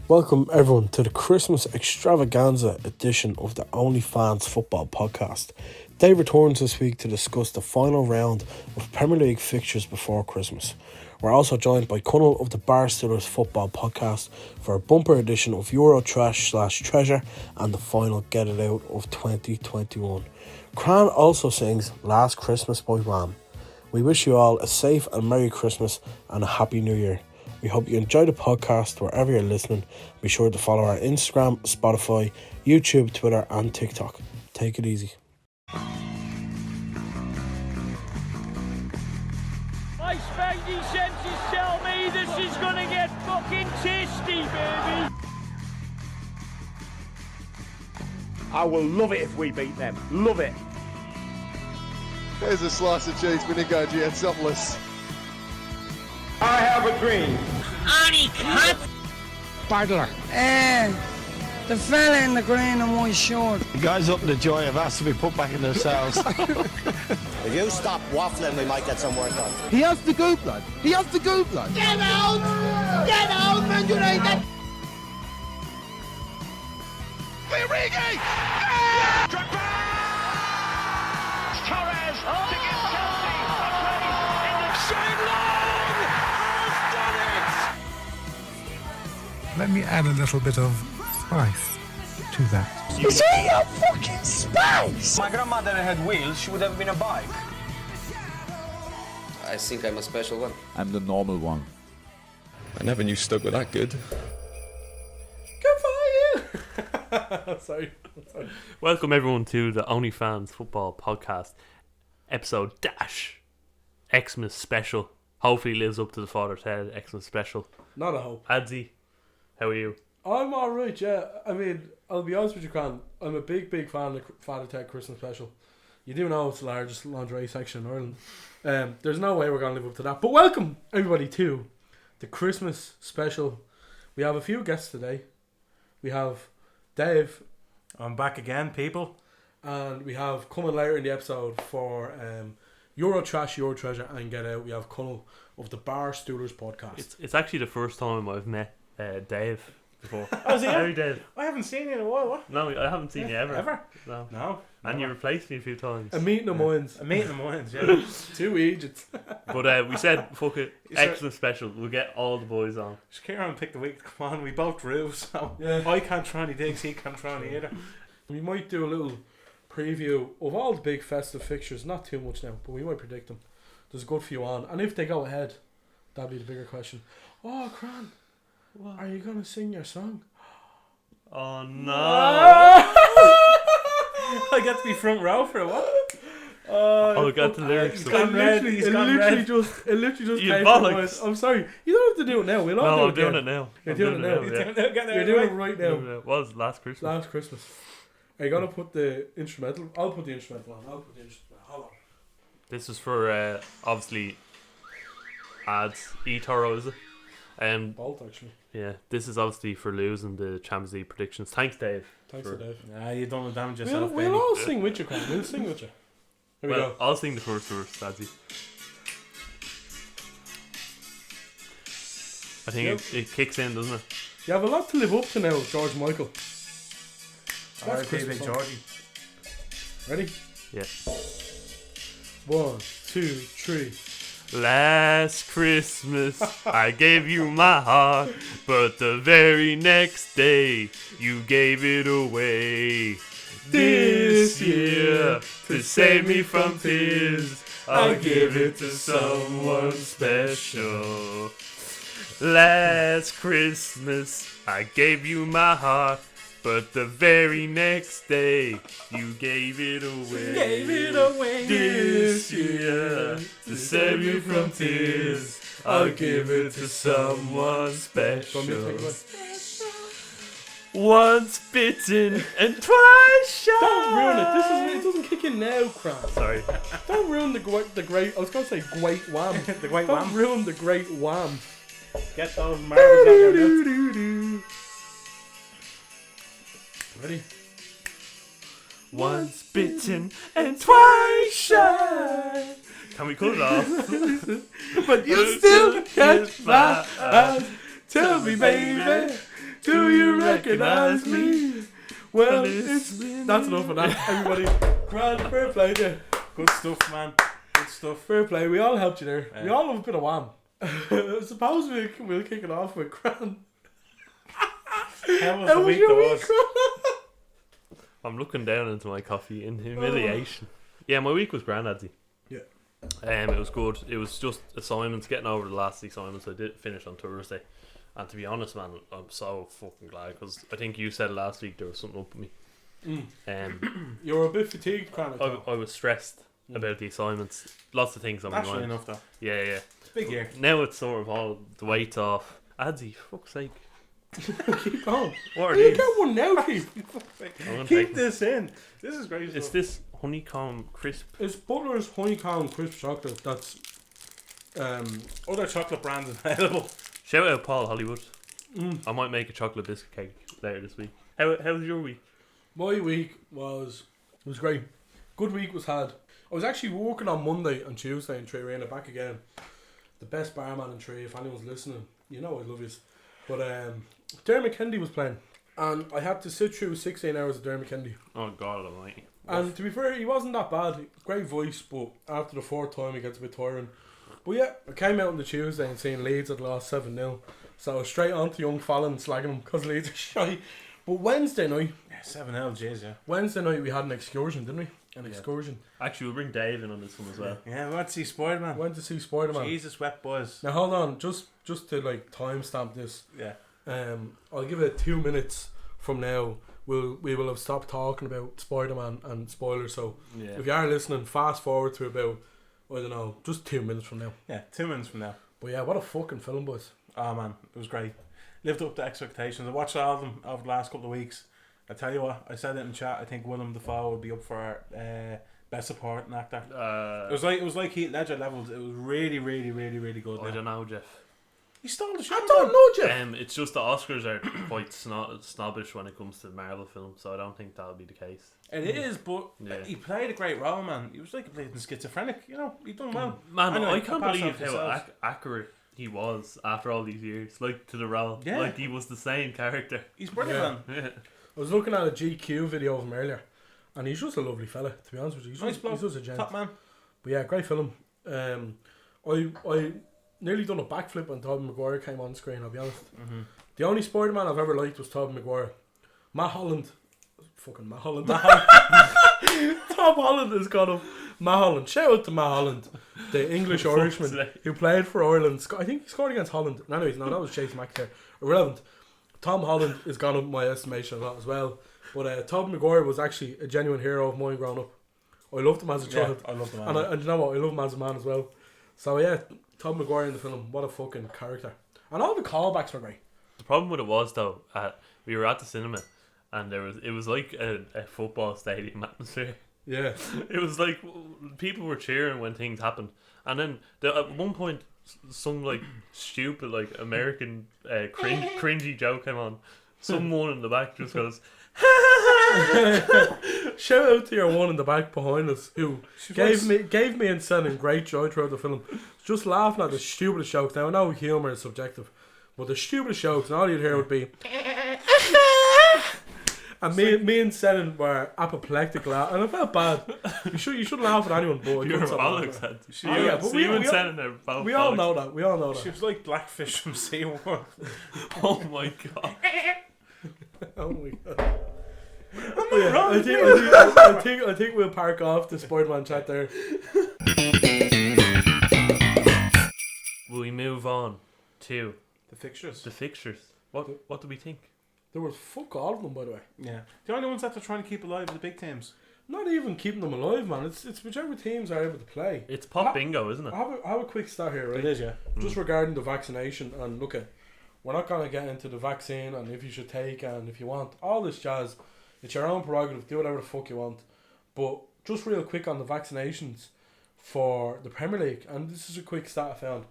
Welcome everyone to the Christmas extravaganza edition of the OnlyFans Football Podcast. Dave returns this week to discuss the final round of Premier League fixtures before Christmas. We're also joined by Connell of the Barstoolers Football Podcast for a bumper edition of Euro Trash / Treasure and the final Get It Out of 2021. Cran also sings Last Christmas by Wham. We wish you all a safe and Merry Christmas and a Happy New Year. We hope you enjoy the podcast wherever you're listening. Be sure to follow our Instagram, Spotify, YouTube, Twitter and TikTok. Take it easy. My spidey senses tell me this is gonna get fucking tasty, baby. I will love it if we beat them. Love it. There's a slice of cheese vinegar, it's topless. I have a dream. Badler. The fella in the green and white shirt. The guys up in the joy have asked to be put back in their cells. If you stop waffling, we might get some work done. He has the goop, lad. He has the goop, lad. Get out! Get out, Man United! Torres to give Chelsea a place in the Shane Long has done it. Let me add a little bit of spice to that. Is he your fucking spice? My grandmother had wheels, she would have been a bike. I think I'm a special one. I'm the normal one. I never knew Stoke were that good. Good for you! Sorry. Welcome everyone to the OnlyFans Football Podcast episode - Xmas special. Hopefully lives up to the Father's Head Xmas special. Not a hope. Adzi, how are you? I'm alright, yeah. I mean, I'll be honest with you, Cran. I'm a big fan of Father Ted Christmas special. You do know it's the largest lingerie section in Ireland. There's no way we're going to live up to that. But welcome, everybody, to the Christmas special. We have a few guests today. We have Dave. I'm back again, people. And we have, coming later in the episode for Euro Trash, Euro Treasure and Get Out, we have Connell of the Barstoolers Podcast. It's actually the first time I've met Dave before. Oh, is he? Hey, Dave. I haven't seen you in a while, what? No, I haven't seen you ever. Ever? No. No. And you replaced me a few times. A meeting of minds. A meeting of minds, yeah. Two Egypts. But we said, fuck it, Sure. Xmas special. We'll get all the boys on. Kieran picked the week to come on, we both drew, so Yeah. I can't throw any digs, he can't throw any either. We might do a little preview of all the big festive fixtures. Not too much now, but we might predict them. There's a good few on. And if they go ahead, that'll be the bigger question. Oh, Cran, are you going to sing your song? Oh no. I get to be front row for a while. I got the lyrics. He's gone red. He's gone red. It literally just You came bollocks. from my... I'm sorry. You don't have to do it now. We'll all No, I'm do doing it it now. You're I'm doing it now. Yeah. You're doing it right now. It was last Christmas. Last Christmas. Are you going to put the instrumental? I'll put the instrumental on. Hold on. This is for obviously ads. eToro, is it? Bolt, actually. Yeah, this is obviously for losing the Champions League predictions. Thanks, Dave. Thanks to Dave. Nah, you don't damage yourself, We'll all sing with you, Cran. We'll sing with you. Here we Well, go. I'll sing the first verse, Daddy. I think it kicks in, doesn't it? You have a lot to live up to now, George Michael. R.I.P. Christmas Big song. Georgie. Ready? Yeah. 1, 2, 3. Last Christmas, I gave you my heart, but the very next day, you gave it away. This year, to save me from tears, I'll give it to someone special. Last Christmas, I gave you my heart, but the very next day, you gave it away. Gave it away. This year, to save you from tears, I'll give it to someone special. Once bitten and twice shy. Don't ruin it. It doesn't kick in now, Cran. Sorry. Don't ruin the great. I was going to say great wham. The great Don't wham. ruin the great wham. Get those marbles out your mouth. Ready? Once bitten and twice shy. Can we cut it off? But you still catch my eyes. Tell me, baby, do recognise me. Well, that's enough of that, everybody. Grand, fair play to you. Good stuff, man. Good stuff. Fair play. We all helped you there. We all have a bit of wham. I suppose we'll kick it off with Grand. How was the week that was? I'm looking down into my coffee in humiliation. Yeah, my week was grand, Adzi. Yeah. It was good. It was just assignments, getting over the last assignments. I did finish on Thursday. And to be honest, man, I'm so fucking glad, because I think you said last week there was something up with me. You were a bit fatigued, Grand. I was stressed about the assignments. Lots of things on my Naturally mind. enough, though. Yeah. It's a big year. Now it's sort of all the weight's off. Adzi, fuck's sake. Keep going. What are You these? get one now, Keith. I'm gonna Keep take this in. This is great Is stuff. this honeycomb crisp? It's Butler's honeycomb crisp chocolate. That's Other chocolate brands available. Shout out Paul Hollywood. I might make a chocolate biscuit cake later this week. How was your week? my week was great. Good week was had. I was actually working on Monday and Tuesday in Tree Arena, back again. The best barman in Tree, if anyone's listening, you know I love you. But Dermot Kennedy was playing, and I had to sit through 16 hours of Dermot Kennedy. Oh God Almighty! And to be fair, he wasn't that bad. Great voice, but after the fourth time, he gets a bit tiring. But yeah, I came out on the Tuesday and seen Leeds had lost 7-0. So I was straight on to young Fallon slagging him because Leeds are shy. But Wednesday night Yeah, 7-0, jeez, yeah. we had an excursion, didn't we? Excursion. Actually, we'll bring Dave in on this one as well. Yeah, we went to see Spider-Man. Went to see Spider-Man. Jesus, wet boys. Now hold on, just to like timestamp this. Yeah. I'll give it 2 minutes from now. We will have stopped talking about Spider-Man and spoilers. So Yeah. if you are listening, fast forward to about, I don't know, just 2 minutes from now. Yeah, 2 minutes from now. But yeah, what a fucking film, boys. Oh man, it was great. Lived up to expectations. I watched all of them over the last couple of weeks. I tell you what, I said it in chat. I think Willem Dafoe would be up for best supporting actor. It was like Heath Ledger levels. It was really, really, really, really good. I don't know, Jeff. He stole the show. I don't know, Jeff. It's just the Oscars are quite snobbish when it comes to Marvel films, so I don't think that'll be the case. It is, but Yeah. he played a great role, man. He was like a bleeding schizophrenic. You know, he done well. Man, Anyway, I can't pass believe off to how yourselves. accurate he was after all these years. Like, to the role. Yeah. Like, he was the same character. He's brilliant, man. Yeah. I was looking at a GQ video of him earlier, and he's just a lovely fella, to be honest with you. Nice bloke. He's just a gent. Top man. But yeah, great film. I nearly done a backflip when Tobey Maguire came on screen, I'll be honest. The only Spider-Man I've ever liked was Tobey Maguire. Matt Holland. Fucking Matt Holland. Tom Holland has got him. Matt Holland. Shout out to Matt Holland, the English Irishman who played for Ireland. I think he scored against Holland. Anyways, no, that was Chase McIntyre. Irrelevant. Tom Holland has gone up my estimation a lot as well. But Tobey Maguire was actually a genuine hero of mine growing up. I loved him as a child. I love the man. And you know what? I love him as a man as well. So yeah, Tobey Maguire in the film, what a fucking character. And all the callbacks were great. The problem with it was, though, we were at the cinema, and it was like a football stadium atmosphere. Yeah. It was like people were cheering when things happened, and then at one point some like stupid like American cringy joke came on. Someone in the back just goes, Shout out to your one in the back behind us who gave me and Sen great joy throughout the film. Just laughing at the stupidest jokes. Now I know humour is subjective, but the stupidest jokes, and all you'd hear would be and me and Sen were apoplectic laugh, and I felt bad. You shouldn't laugh at anyone, but "You're bollocks." but You and Sen are both we all bollocks. know that. We all know She that. was like Blackfish from SeaWorld. Oh my god! Oh my god. Yeah, I think we'll park off the Spider-Man chat there. Will we move on to The fixtures. the fixtures? What do we think? There was fuck all of them, by the way. Yeah. The only ones that they're trying to keep alive are the big teams. Not even keeping them alive, man. It's whichever teams are able to play. It's pop bingo, isn't it? I have a quick stat here, right? It is, yeah. Just regarding the vaccination, and look at, we're not going to get into the vaccine and if you should take and if you want all this jazz. It's your own prerogative. Do whatever the fuck you want. But just real quick on the vaccinations for the Premier League, and this is a quick stat I found.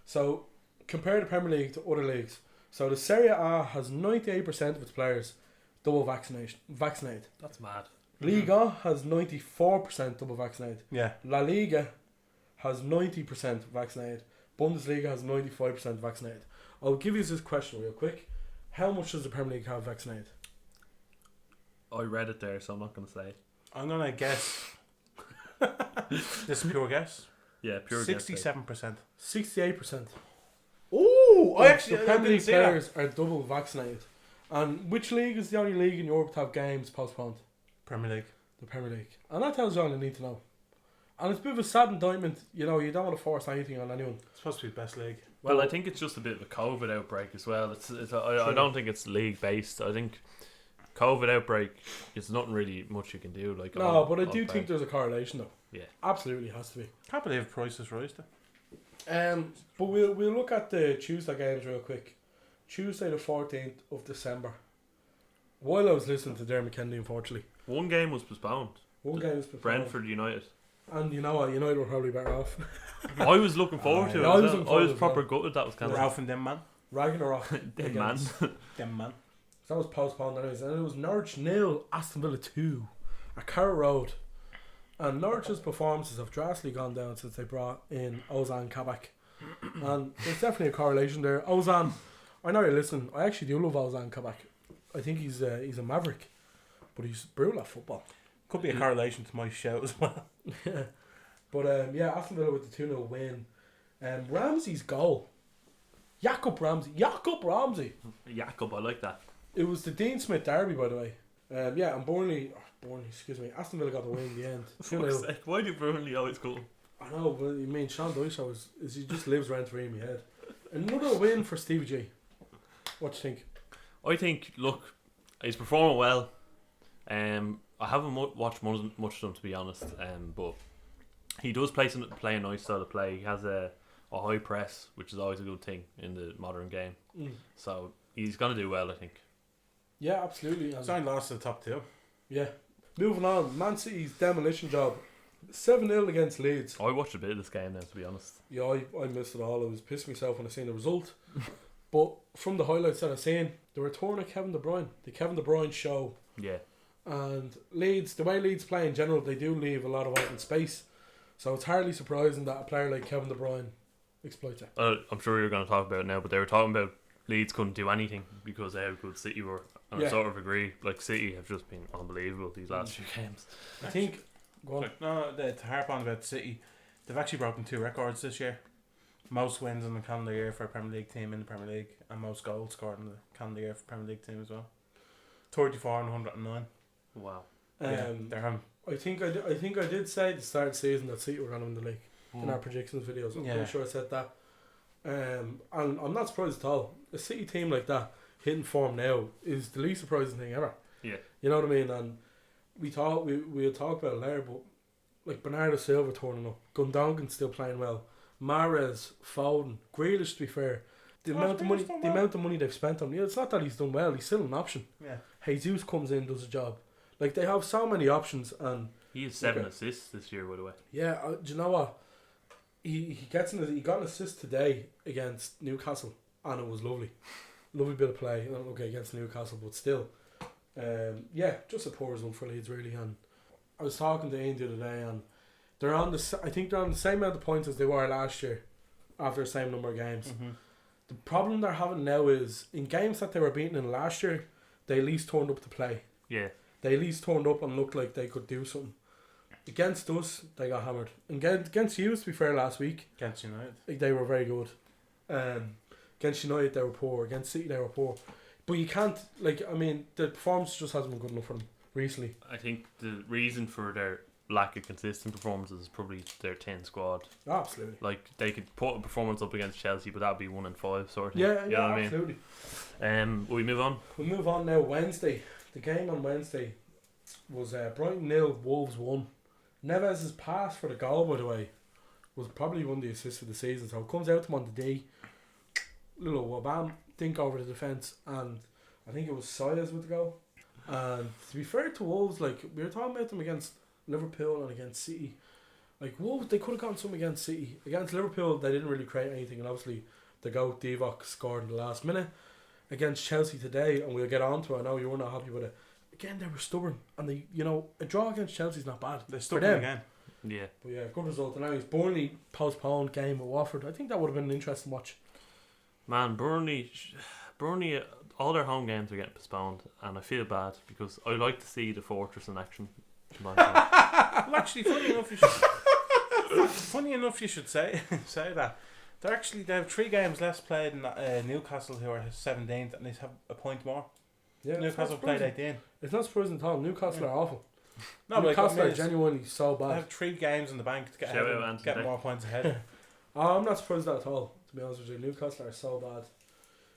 So compare the Premier League to other leagues. So the Serie A has 98% of its players double vaccinated. That's mad. Liga has 94% double vaccinated. Yeah. La Liga has 90% vaccinated. Bundesliga has 95% vaccinated. I'll give you this question real quick. How much does the Premier League have vaccinated? I read it there, so I'm not going to say. I'm gonna guess. This is pure guess. Yeah, pure guess. 67%. 68%. Oh, I actually the I Premier didn't League see that. players are double vaccinated. And which league is the only league in Europe to have games postponed? Premier League. The Premier League. And that tells you all you need to know. And it's a bit of a sad indictment. You know, you don't want to force anything on anyone. It's supposed to be the best league. Well, I think it's just a bit of a COVID outbreak as well. I don't think it's league based. I think COVID outbreak is nothing really much you can do. Like No, but I do think there's a correlation though. Yeah. Absolutely has to be. Can't believe prices rise though. But we'll look at the Tuesday games real quick. Tuesday the 14th of December. While I was listening to Dermot Kennedy, unfortunately, one game was postponed. one game was postponed. Brentford United. And you know what? United were probably better off. I was looking forward to it. I was looking I forward was as proper well. gutted that was cancelled. Ralph and them man. Ragnarok. Dead man. Them man. That was postponed anyways. And it was Norwich 0, Aston Villa 2 at Carrow Road. And Norwich's performances have drastically gone down since they brought in Ozan Kabak. And there's definitely a correlation there. Ozan, I know you're listening. I actually do love Ozan Kabak. I think he's a maverick. But he's brutal at football. Could be a correlation to my shout as well. But yeah, Aston Villa with the 2-0 win. Ramsey's goal. Jacob Ramsey. Jacob, I like that. It was the Dean Smith derby, by the way. Yeah, and Burnley, Aston Villa got the win in the end. 2-0. Why do Burnley always go? I know, but you mean Sean Dyche he just lives rent free in my head. Another win for Stevie G. What do you think? I think, look, he's performing well. I haven't watched much of him, to be honest. But he does play a nice style of play. He has a high press, which is always a good thing in the modern game. So he's going to do well, I think. Yeah, absolutely. It's only lost to the top two. Yeah. Moving on, Man City's demolition job. 7-0 against Leeds. I watched a bit of this game now, to be honest. Yeah, I missed it all. I was pissing myself when I seen the result. But from the highlights that I've seen, the return of Kevin De Bruyne. The Kevin De Bruyne show. Yeah. And Leeds, the way Leeds play in general, they do leave a lot of open space. So it's hardly surprising that a player like Kevin De Bruyne exploits it. I'm sure you're going to talk about it now, but they were talking about Leeds couldn't do anything because of how good City were. And I sort of agree. Like, City have just been unbelievable these last few games. I think... Go on. No, to harp on about City, they've actually broken 2 records this year. Most wins in the calendar year for a Premier League team in the Premier League, and most goals scored in the calendar year for Premier League team as well. 34 and 109. Wow. They're home. I think I did say at the start of the season that City were going to win the league in our predictions videos. I'm pretty sure I said that. And I'm not surprised at all. A City team like that hitting form now is the least surprising thing ever. Yeah. You know what I mean? And we'll talk about it later, but like Bernardo Silva turning up, Gundogan's still playing well, Mahrez, Foden, Grealish, to be fair, the amount of money they've spent on him. It's not that he's done well; he's still an option. Yeah. Jesus comes in, does a job. Like, they have so many options, and he has 7 assists this year, by the way. Yeah, do you know what? He got an assist today against Newcastle, and it was lovely bit of play. Okay, against Newcastle, but still. Yeah, just a poor result for Leeds, really. And I was talking to Ian the other day, and I think they're on the same amount of points as they were last year after the same number of games. Mm-hmm. The problem they're having now is in games that they were beaten in last year, they at least turned up to play. Yeah. They at least turned up and looked like they could do something. Against us, they got hammered. And against you, to be fair, last week, Against United, they were very good. Against United, they were poor. Against City, they were poor. But you can't, the performance just hasn't been good enough for them recently. I think the reason for their lack of consistent performances is probably their 10 squad. Oh, absolutely. Like, they could put a performance up against Chelsea, but that would be 1 in 5 sort of thing. Yeah, you know what absolutely. I mean? Will we move on? We'll move on now. Wednesday. The game on Wednesday was Brighton 0, Wolves 1. Neves' pass for the goal, by the way, was probably one of the assists of the season. So it comes out to him on the day. Little wabam, think over the defence, and I think it was Saez with the goal. And to be fair to Wolves, like, we were talking about them against Liverpool and against City. Like, Wolves, they could have gotten some against City. Against Liverpool, they didn't really create anything, and obviously the goat Divock scored in the last minute. Against Chelsea today, and we'll get on to it, I know you were not happy with it. Again, they were stubborn, and a draw against Chelsea is not bad. they're stubborn again. Yeah. But yeah, good result. And now he's Burnley postponed game with Watford. I think that would have been an interesting watch. Man, Burnley, all their home games are getting postponed, and I feel bad because I like to see the Fortress in action. Well, actually, funny enough, you should say that. They have 3 games less played in Newcastle, who are 17th, and they have a point more. Yeah, Newcastle played 18. It's not surprising at all. Newcastle are awful. No, Newcastle are genuinely so They bad. have 3 games in the bank to get Shout ahead out and Anthony get Dick. more points ahead. I'm not surprised at all, to be honest with you. Newcastle are so bad.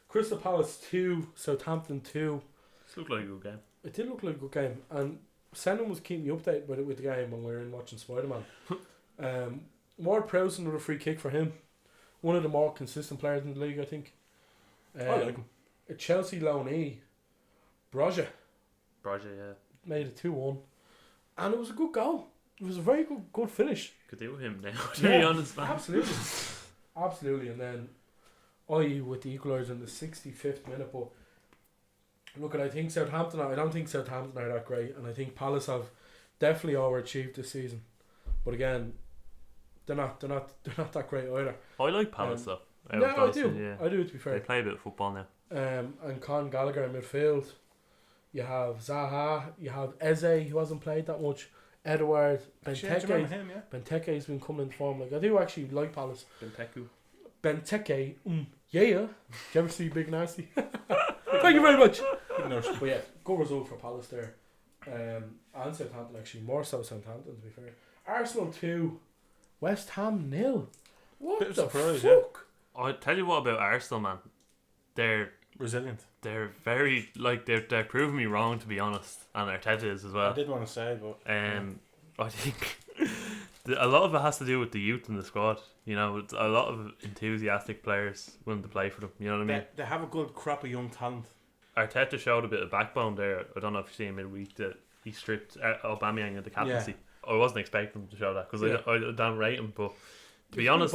Crystal Palace 2, Southampton 2. This looked like a good game. It did look like a good game, and Sennan was keeping you updated with the game when we were in watching Spider-Man. Ward Prowse, another free kick for him. One of the more consistent players in the league, I think. I like him. A Chelsea loanee, Broja, yeah. made it 2-1, and it was a good goal. It was a very good finish. Could do with him now, to be honest, man. Absolutely. And then IE with the equaliser in the 65th minute. But look, I think Southampton. I don't think Southampton are that great, and I think Palace have definitely overachieved this season. But again, they're not that great either. I like Palace though. No, I do. Yeah. I do, to be fair. They play a bit of football now. And Con Gallagher in midfield. You have Zaha. You have Eze, who hasn't played that much. Edouard, Benteke. Benteke's been coming in form. Like, I do actually like Palace. Benteke. Yeah. Did you ever see Big Nasty? Thank you very much. But yeah, good result for Palace there. And Southampton, actually. More so Southampton, to be fair. Arsenal 2. West Ham 0. What Bit of the surprise, fuck? I tell you what about Arsenal, man. They're resilient. They're very they're proving me wrong, to be honest, and Arteta is as well. I did want to say, but I think a lot of it has to do with the youth in the squad. You know, it's a lot of enthusiastic players willing to play for them. You know what I mean? They have a good crop of young talent. Arteta showed a bit of backbone there. I don't know if you've seen midweek that he stripped Aubameyang of the captaincy. Yeah. I wasn't expecting him to show that because I don't rate him, but to be honest,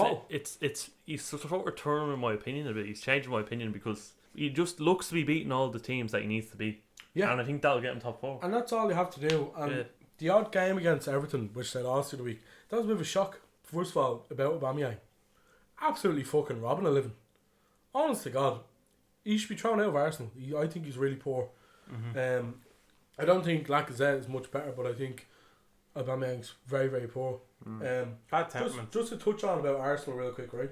he's sort of turning in my opinion a bit. He's changing my opinion because he just looks to be beating all the teams that he needs to beat. Yeah, and I think that'll get him top 4. And that's all you have to do. And the odd game against Everton, which they lost the week, that was a bit of a shock. First of all, about Aubameyang, absolutely fucking robbing a living. Honest to God, he should be thrown out of Arsenal. I think he's really poor. Mm-hmm. I don't think Lacazette is much better, but I think Aubameyang's very, very poor. Bad temperament. Just to touch on about Arsenal real quick, right?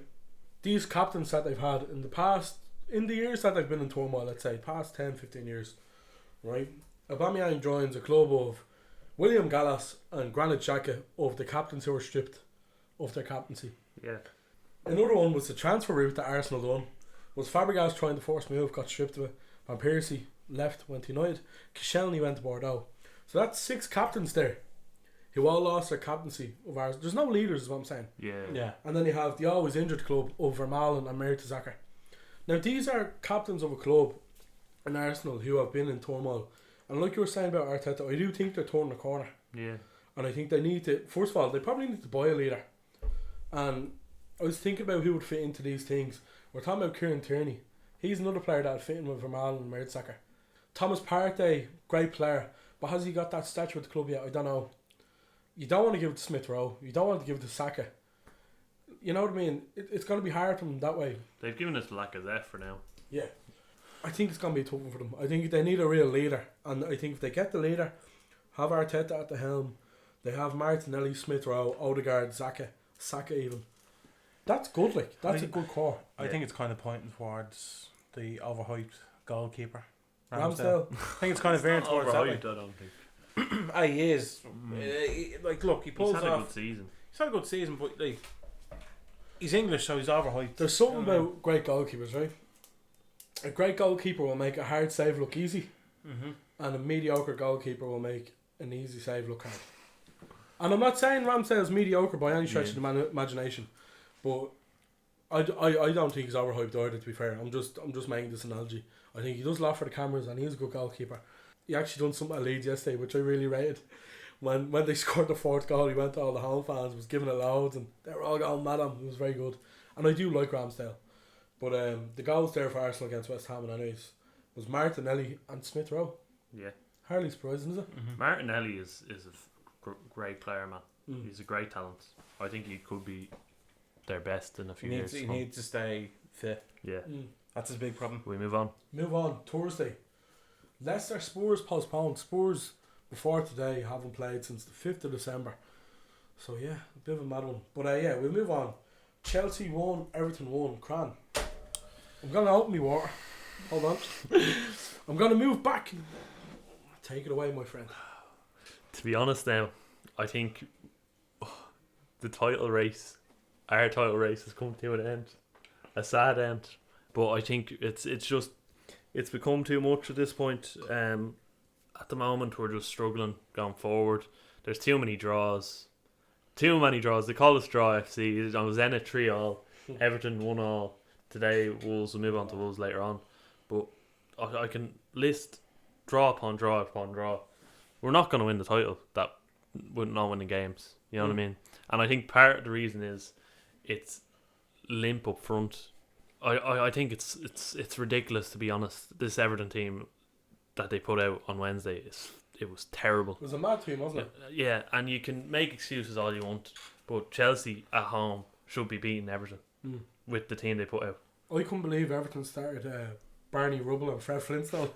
These captains that they've had in the past, in the years that they've been in turmoil, let's say, past 10, 15 years, right? Aubameyang joins a club of William Gallas and Granit Xhaka of the captains who were stripped of their captaincy. Yeah. Another one was the transfer route that Arsenal done. Was Fabregas trying to force move, got stripped of it. Van Persie left, went to United. Koscielny went to Bordeaux. So that's 6 captains there who all lost their captaincy of Arsenal. There's no leaders, is what I'm saying. Yeah. And then you have the always injured club of Vermaelen and Mertesacker. Now these are captains of a club in Arsenal who have been in turmoil. And like you were saying about Arteta, I do think they're turning the corner. Yeah. And I think they need to, first of all, they probably need to buy a leader. And I was thinking about who would fit into these things. We're talking about Kieran Tierney. He's another player that would fit in with Vermaelen and Mertesacker. Thomas Partey, great player. But has he got that stature with the club yet? I don't know. You don't want to give it to Smith Rowe. You don't want to give it to Saka. You know what I mean? It's going to be hard for them that way. They've given us Lacazette for now. Yeah. I think it's going to be a tough one for them. I think they need a real leader. And I think if they get the leader, have Arteta at the helm, they have Martinelli, Smith Rowe, Odegaard, Saka even. That's good, like. That's a good core. I think it's kind of pointing towards the overhyped goalkeeper. Ramsdale. I think it's kind of veering towards that way. I don't think. He is. Like, look, he pulls He's had off. a good season. He's had a good season, but like, he's English, so he's overhyped. There's something about great goalkeepers, right? A great goalkeeper will make a hard save look easy, and a mediocre goalkeeper will make an easy save look hard. And I'm not saying Ramsdale's mediocre by any stretch of the imagination, but I don't think he's overhyped either. To be fair, I'm just making this analogy. I think he does a lot for the cameras, and he's a good goalkeeper. He actually done something at Leeds yesterday, which I really rated. When they scored the 4th goal, he went to all the home fans, was giving it loads, and they were all going mad at him. It was very good, and I do like Ramsdale. But the goals there for Arsenal against West Ham, and anyways, was Martinelli and Smith Rowe. Yeah, hardly surprising, is it? Martinelli is a great player, man. He's a great talent. I think he could be their best in a few years. He needs to stay fit. Yeah. That's his big problem. We move on. Move on. Thursday. Leicester Spurs postponed. Spurs before today haven't played since the 5th of December. So yeah, a bit of a mad one. But yeah, we'll move on. Chelsea won, Everton won. Cran. I'm going to open me water. Hold on. I'm going to move back. Take it away, my friend. To be honest now, I think the title race, our title race, has come to an end. A sad end. But I think it's become too much at this point. At the moment, we're just struggling going forward. There's too many draws. They call us Draw FC. I was in a 3-all. Everton 1-all. Today, Wolves will move on to Wolves later on. But I can list draw upon draw upon draw. We're not going to win the title that we're not winning games. You know what I mean? And I think part of the reason is it's limp up front. I think it's ridiculous, to be honest. This Everton team that they put out on Wednesday, it was terrible. It was a mad team, wasn't it? Yeah, and you can make excuses all you want, but Chelsea at home should be beating Everton with the team they put out. I couldn't believe Everton started Barney Rubble and Fred Flintstone.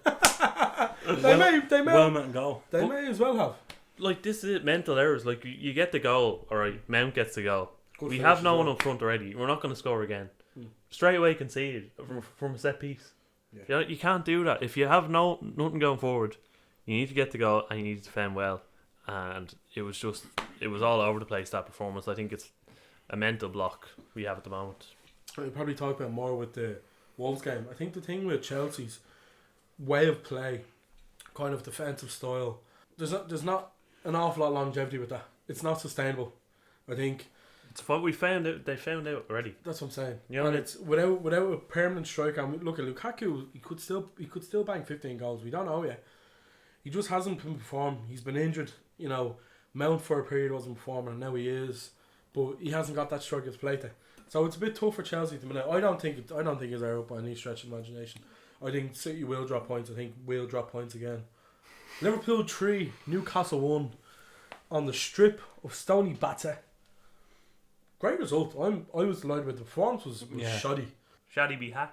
They may as well have. Like, this is it, mental errors. Like, you get the goal, alright, Mount gets the goal. Good we finish have no as one well. up front already. We're not going to score again. Straight away conceded from a set piece. Yeah. You can't do that. If you have nothing going forward, you need to get the goal and you need to defend well. And it was all over the place, that performance. I think it's a mental block we have at the moment. We'll probably talk about more with the Wolves game. I think the thing with Chelsea's way of play, kind of defensive style, there's not an awful lot of longevity with that. It's not sustainable. I think it's what we found out. They found out already. That's what I'm saying. You know, and it's without a permanent striker. And look at Lukaku. He could still bang 15 goals. We don't know yet. He just hasn't been performing. He's been injured. You know, Mount for a period wasn't performing, and now he is. But he hasn't got that striker's play to. So it's a bit tough for Chelsea at the minute. I don't think it's out by any stretch of imagination. I think City will drop points. I think we'll drop points again. Liverpool 3, Newcastle 1 on the strip of Stony Batter. Great result. I was delighted with the performance. Was shoddy. Shaddy be ha.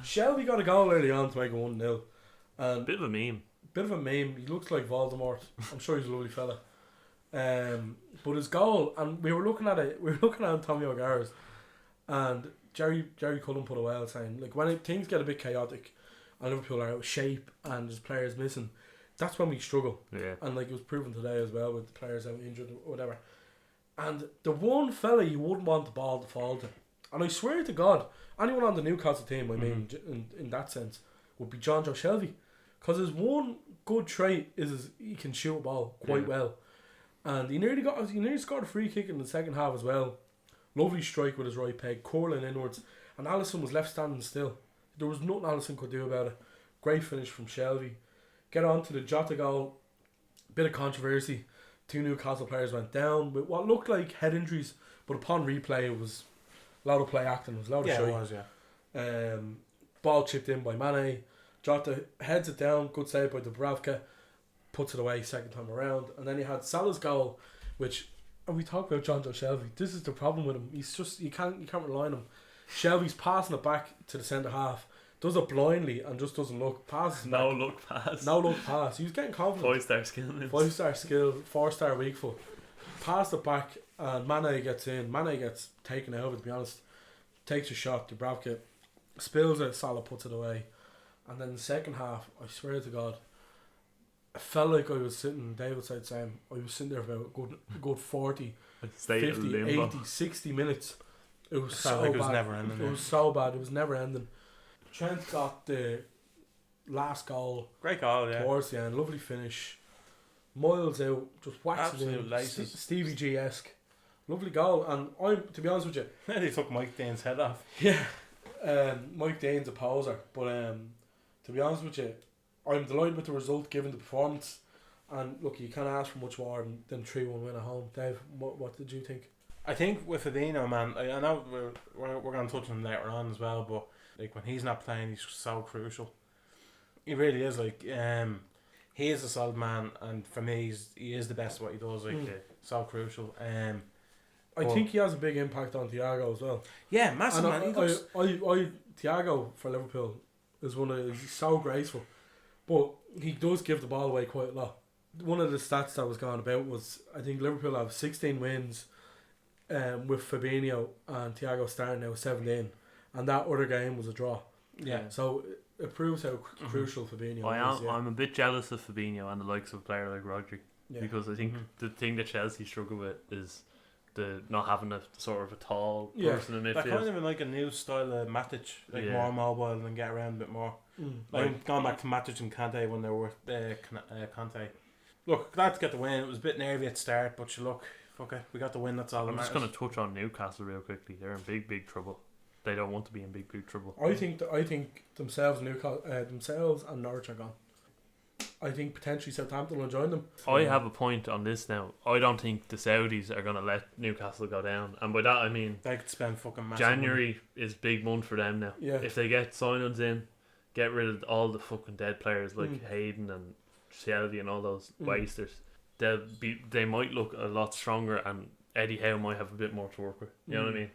Shelby got a goal early on to make it 1-0. And Bit of a meme. He looks like Voldemort. I'm sure he's a lovely fella. But his goal, and we were looking at Tommy O'Gara's, and Jerry Cullen put a well saying, like, when things get a bit chaotic and Liverpool are out of shape and there's players missing, that's when we struggle. Yeah. And like it was proven today as well with the players out injured or whatever. And the one fella you wouldn't want the ball to fall to, and I swear to God, anyone on the Newcastle team, I mean, in that sense, would be John Joe Shelby. Because his one good trait is he can shoot a ball quite well. And he nearly scored a free kick in the second half as well. Lovely strike with his right peg, curling inwards. And Alisson was left standing still. There was nothing Alisson could do about it. Great finish from Shelby. Get on to the Jota goal. Bit of controversy. 2 Newcastle players went down with what looked like head injuries, but upon replay it was a lot of play acting. It was a lot of shy. It was, yeah. Ball chipped in by Mane. Jota heads it down. Good save by Dubravka. Puts it away second time around. And then you had Salah's goal, which, and we talk about John Joe Shelby. This is the problem with him. He's just, you can't rely on him. Shelby's passing it back to the centre half. Does it blindly and just doesn't look. Passes No back. look pass. No look pass. He was getting confident. 5-star skill. 5-star skill, 4-star weak foot. Passed it back and Mane gets in. Mane gets taken out of it, to be honest. Takes a shot. Dubravka spills it. Salah puts it away. And then the second half, I swear to God, I felt like I was sitting, David said same, I was sitting there for about a good 40, 50, 80, 60 minutes. It was so like bad. it was never ending. It was so bad. It was never ending. Trent got the last goal. Great goal, yeah. Towards the end. Lovely finish. Miles out, just whacks it Absolute in. laces. Stevie G-esque. Lovely goal. And I'm, to be honest with you, They took Mike Dean's head off. yeah, Mike Dean's a poser. But to be honest with you, I'm delighted with the result given the performance. And look, you can't ask for much more than 3-1 win at home. Dave, what did you think? I think with Fabinho, man, I know we're going to touch on him later on as well, but like when he's not playing, he's so crucial. He really is. Like, he is a solid man, and for me, he is the best at what he does. Like, so crucial. I think he has a big impact on Thiago as well. Yeah, massive, man. He looks... Thiago for Liverpool is he's so graceful, but he does give the ball away quite a lot. One of the stats that was going about was I think Liverpool have 16 wins with Fabinho and Thiago starting now 17, and that other game was a draw. Yeah. So it proves how crucial Fabinho is. Yeah. I'm a bit jealous of Fabinho and the likes of a player like Rodri, because I think the thing that Chelsea struggle with is the not having a sort of a tall person in midfield. They're kind of in like a new style of Matic, like more mobile and get around a bit more. Like going back to Matic and Kante when they were with Kante. Look, glad to get the win. It was a bit nervy at the start, but look, fuck it, we got the win. That's all. I'm just going to touch on Newcastle real quickly. They're in big trouble. They don't want to be in big trouble. I think themselves and Norwich are gone. I think potentially Southampton will join them. I have a point on this now. I don't think the Saudis are going to let Newcastle go down, and by that I mean they could spend fucking massive January money. Is big month for them now. Yeah. If they get signings in, get rid of all the fucking dead players like Hayden and Shelby and all those wasters, they might look a lot stronger, and Eddie Howe might have a bit more to work with. You know what I mean?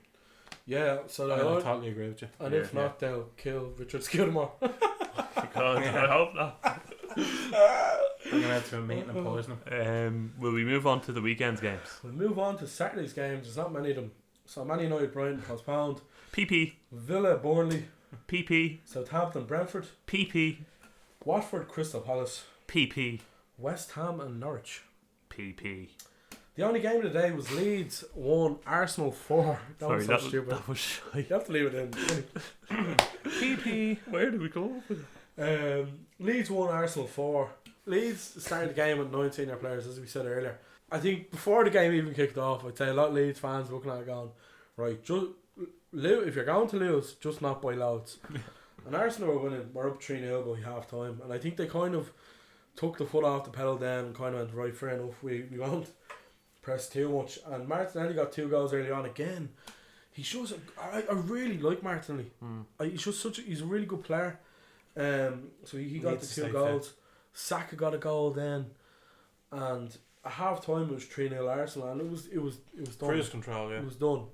Yeah, so I totally agree with you. And if not, they'll kill Richard Skidmore. God, I hope not. I'm gonna have to meet and poison him. Will we move on to the weekend's games? We'll move on to Saturday's games. There's not many of them. So Man United, Brighton postponed. PP. Villa, Burnley. PP. Southampton, Brentford. PP. Watford, Crystal Palace. PP. West Ham and Norwich. PP. The only game of the day was Leeds 1, Arsenal 4. That stupid. That was shy. You have to leave it in. PP. Where did we go up with it? Leeds 1, Arsenal 4. Leeds started the game with 19 their players, as we said earlier. I think before the game even kicked off, I'd say a lot of Leeds fans looking at it going, right, if you're going to lose, just not by loads. And Arsenal were winning, we're up 3-0 by half time, and I think they kind of took the foot off the pedal then and kind of went, right, fair enough, we won't press too much. And Martinelli got 2 goals early on again. He's just I really like Martinelli. He's just he's a really good player. So he got the 2 goals. Saka got a goal then, and at half time it was 3-0 Arsenal, and it was done. Cruise control, yeah. It was done.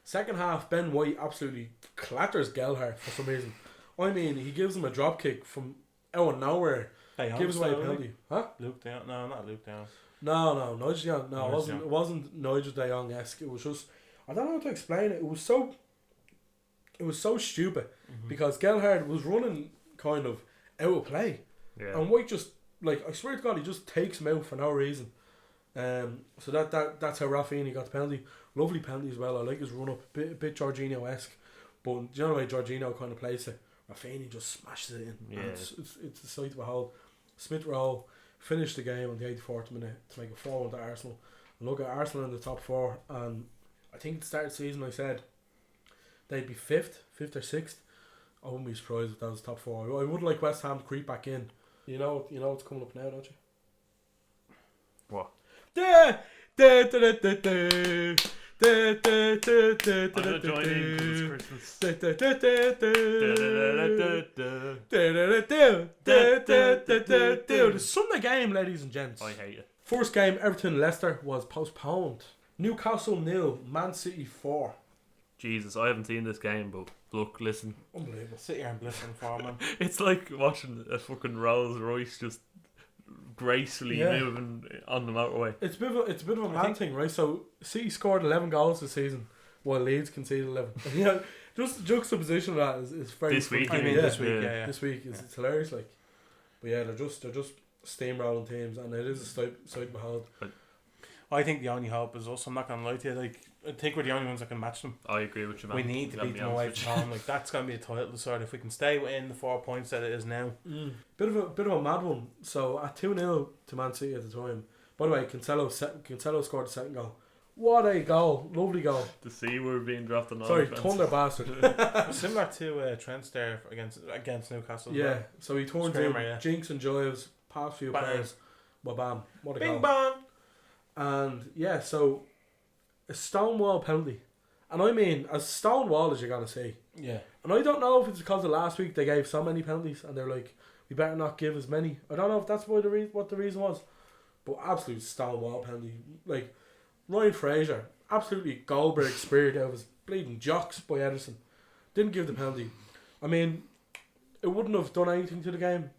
Second half, Ben White absolutely clatters Gelhardt for some reason. I mean, he gives him a drop kick from out of nowhere. Gives away a penalty. Huh? Luke De Jong? No, not Luke De Jong. No, Nigel De Jong. No, it wasn't Nigel De Jong-esque. It was just, I don't know how to explain it. It was so stupid because Gelhardt was running kind of out of play. Yeah. And White just, like, I swear to God, he just takes him out for no reason. So that's how Rafinha got the penalty. Lovely penalty as well. I like his run up, a bit Jorginho-esque. But do you know the way Jorginho kind of plays it? Rafinha just smashes it in. Yeah. It's the sight to behold. Smith Rowe finished the game on the 84th minute to make it 4-1 to Arsenal. And look at Arsenal in the top 4, and I think at the start of the season I said they'd be 5th or 6th. I wouldn't be surprised if that was top 4. I would like West Ham to creep back in. You know what's coming up now, don't you? What? I'm not joining because it's Christmas. The Sunday game, ladies and gents. I hate it. First game, Everton-Leicester, was postponed. Newcastle 0, Man City 4. Jesus, I haven't seen this game, but look, listen. Unbelievable. Sit here and blissing for man. It's like watching a fucking Rolls Royce just gracefully moving on the motorway. It's a bit of a mad thing, right? So City scored 11 goals this season, while Leeds conceded 11. Just the juxtaposition of that is very this week. funny. This week, yeah. This week it's hilarious, like. But yeah, they're just steamrolling teams, and it is a sight to behold. I think the only hope is us. I'm not gonna lie to you. Like, I think we're the only ones that can match them. I agree with you, man. We need to beat them away from home. Like, that's gonna be a title sort. If we can stay within the 4 points that it is now. Bit of a mad one. So at 2-0 to Man City at the time. By the way, Cancelo scored the second goal. What a goal! Lovely goal. To see we're being dropped on. Sorry, Thunder bastard. Similar to Trent's there against Newcastle. Yeah. So he turns in jinks and joys, past few players. Well, bam! What a goal! Bing bang. And yeah, so a Stonewall penalty, and I mean as Stonewall as you're gonna see. Yeah. And I don't know if it's because of last week they gave so many penalties, and they're like, we better not give as many. I don't know if that's what the reason was, but absolute Stonewall penalty. Like Ryan Fraser absolutely Goldberg spirit out of his bleeding jocks by Edison. Didn't give the penalty. I mean, it wouldn't have done anything to the game,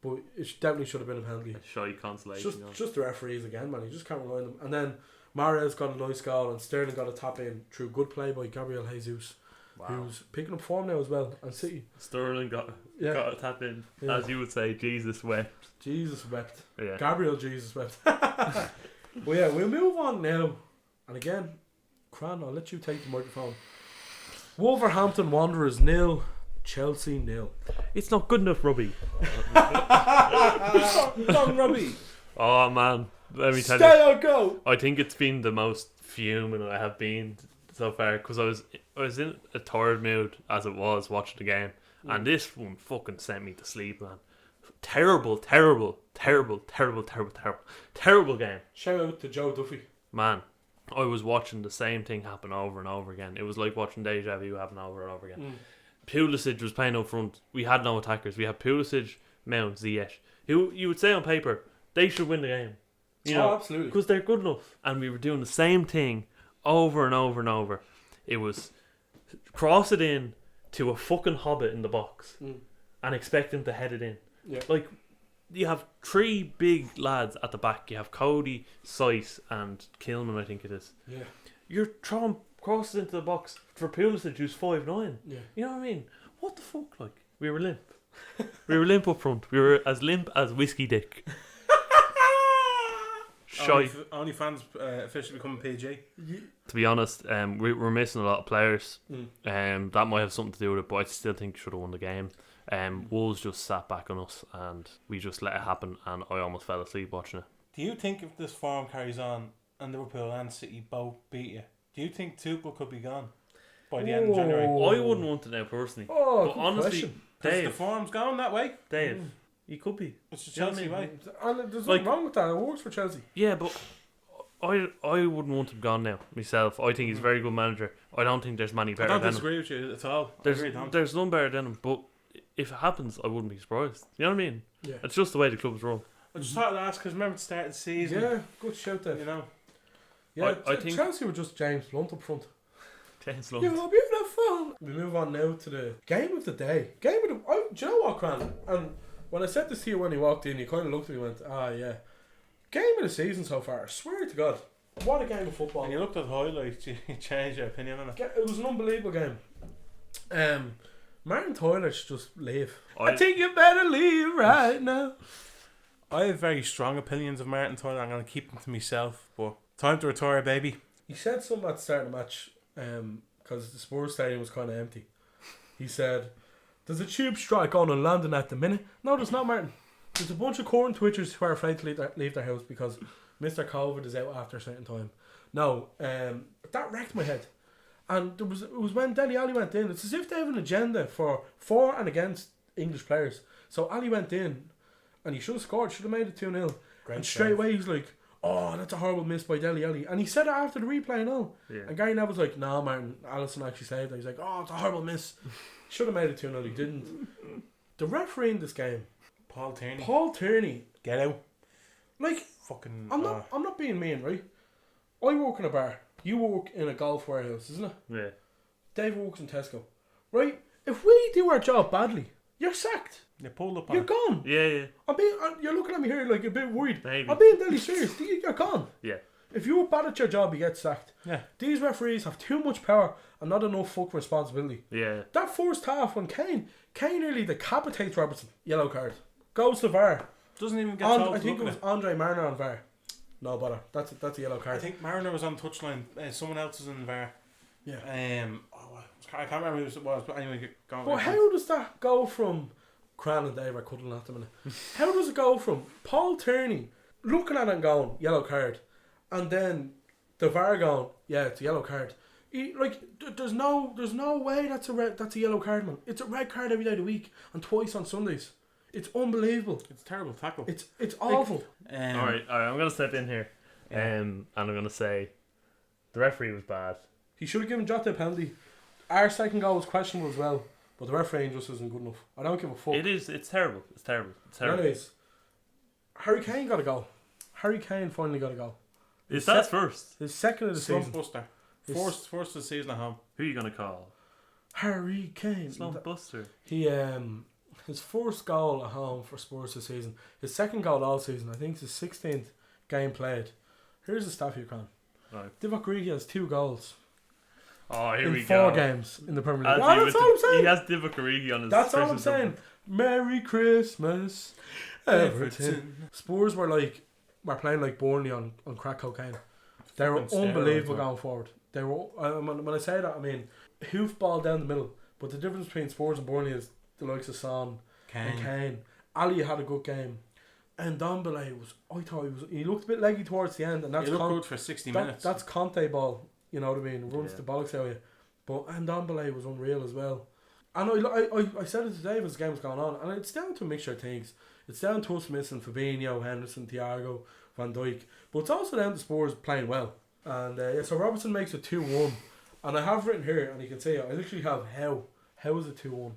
but it definitely should have been a penalty. Shy consolation. Just the referees again, man. You just can't rely on them. And then Mahrez got a nice goal, and Sterling got a tap in through good play by Gabriel Jesus, who's picking up form now as well. And City. Sterling got a tap in. As you would say, Jesus wept. Jesus wept. Yeah. Gabriel Jesus wept. Well, yeah, we'll move on now. And again, Cran, I'll let you take the microphone. Wolverhampton Wanderers 0, Chelsea 0. It's not good enough, Robbie. Long Robbie. Oh man, let me tell Stay you. or go. I think it's been the most fuming I have been so far because I was in a tired mood as it was watching the game, and this one fucking sent me to sleep, man. Terrible game. Shout out to Joe Duffy. Man, I was watching the same thing happen over and over again. It was like watching deja vu happen over and over again. Pulisic was playing up front. We had no attackers. We had Pulisic, Mount, Ziyech, who you would say on paper they should win the game. You know, absolutely, because they're good enough. And we were doing the same thing over and over and over. It was cross it in to a fucking hobbit in the box and expect him to head it in. Yeah. Like, you have three big lads at the back. You have Cody, Seiss, and Kilman, I think it is. Yeah. You're throwing crosses into the box for Pulisic, who's 5'9". Yeah. You know what I mean? What the fuck? Like, we were limp. We were limp up front. We were as limp as Whiskey Dick. Shy. Only fans officially becoming PG. To be honest, we're missing a lot of players. That might have something to do with it, but I still think we should have won the game. Wolves just sat back on us and we just let it happen, and I almost fell asleep watching it. Do you think if this form carries on and Liverpool and City both beat you, do you think Tuchel could be gone by the end of January? I wouldn't want it now personally. Oh, but honestly, question. Because the Dave, form's going that way. he could be. It's the Chelsea way. And there's Like- nothing wrong with that. It works for Chelsea. Yeah, but I wouldn't want him gone now myself. I think he's a very good manager. I don't think there's many I better don't than him. disagree with you at all. I really don't. There's none better than him, but if it happens, I wouldn't be surprised. You know what I mean? Yeah. It's just the way the club's run. I just thought I'd ask because remember the start of the season. Yeah, good shout there. You know. Yeah, I think- Chelsea were just James Blunt up front. James You're beautiful. We move on now to the game of the day. Do you know what, Cran? And when I said this to you when he walked in, you kind of looked at me and went, yeah. Game of the season so far. I swear to God. What a game of football. And you looked at the highlights, you changed your opinion on it. It was an unbelievable game. Martin Tyler should just leave. I think you better leave right now. I have very strong opinions of Martin Tyler. I'm going to keep them to myself, but time to retire, baby. He said something at the start of the match because the Spurs stadium was kind of empty. He said, there's a tube strike on in London at the minute. No, there's not, Martin. There's a bunch of corn twitchers who are afraid to leave their house because Mr. COVID is out after a certain time. No, that wrecked my head. And it was when Dele Alli went in. It's as if they have an agenda for and against English players. So Ali went in and he should have scored, should have made it 2-0. And straight away he's like, oh, that's a horrible miss by Dele Alli. And he said it after the replay and all. Yeah. And Gary Neville's like, nah, Martin, Alisson actually saved it. He's like, oh, it's a horrible miss. Should have made it 2-0. He didn't. The referee in this game, Paul Tierney. Get out. Like, Fucking. I'm not being mean, right? I work in a bar. You work in a golf warehouse, isn't it? Yeah. Dave works in Tesco. Right? If we do our job badly, you're sacked. You pulled up on You're it. gone. Yeah. You're looking at me here like a bit worried. Maybe. I'm being deadly serious. You're gone. Yeah. If you're bad at your job, you get sacked. Yeah. These referees have too much power and not enough fuck responsibility. Yeah. That first half when Kane nearly decapitates Robertson, yellow card, goes to VAR. Doesn't even get told I to think look it at was Andre Marner on VAR. No bother. That's a yellow card. I think Mariner was on the touchline. Someone else was in the VAR. Yeah. I can't remember who it was, but anyway, go on. But how does that go from Cran and Dave are cuddling at the minute? How does it go from Paul Tierney looking at it and going yellow card, and then the VAR going, yeah, it's a yellow card? There's no way that's a yellow card, man. It's a red card every day of the week and twice on Sundays. It's unbelievable. It's a terrible tackle. It's awful. Alright, I'm going to step in here. And I'm going to say the referee was bad. He should have given Jota a penalty. Our second goal was questionable as well, but the referee just isn't good enough. I don't give a fuck. It's terrible. It's terrible. Anyways, Harry Kane got a goal. Harry Kane finally got a goal. That's first. His second of the season. Buster. First of the season at home. Who are you gonna call? Harry Kane. Slump Buster. He his first goal at home for Spurs this season. His second goal all season. I think it's his 16th game played. Here's the stat you can. Right. Divock Origi has 2 goals Oh, here we in go. 4 games in the Premier League. Anthony Oh, with that's all I'm saying. He has Divock Origi on his. That's all I'm Christmas saying. number. Merry Christmas, Everton. Spurs were playing like Burnley on crack cocaine. They were Fucking unbelievable steroids, man. going forward. They were when I say that, I mean hoof ball down the middle. But the difference between Spurs and Burnley is the likes of Son and Kane. Ali had a good game, and Ndombele he looked a bit leggy towards the end, and that's He looked good for 60 minutes. That's Conte ball. You know what I mean? Runs the bollocks out of you. But Ndombele was unreal as well. And I said it today as the game was going on, and it's down to a mixture of things. It's down to us missing Fabinho, Henderson, Thiago, Van Dijk, but it's also down to Spurs playing well. And so Robertson makes it 2-1, and I have written here, and you can see it, I literally have how is it 2-1?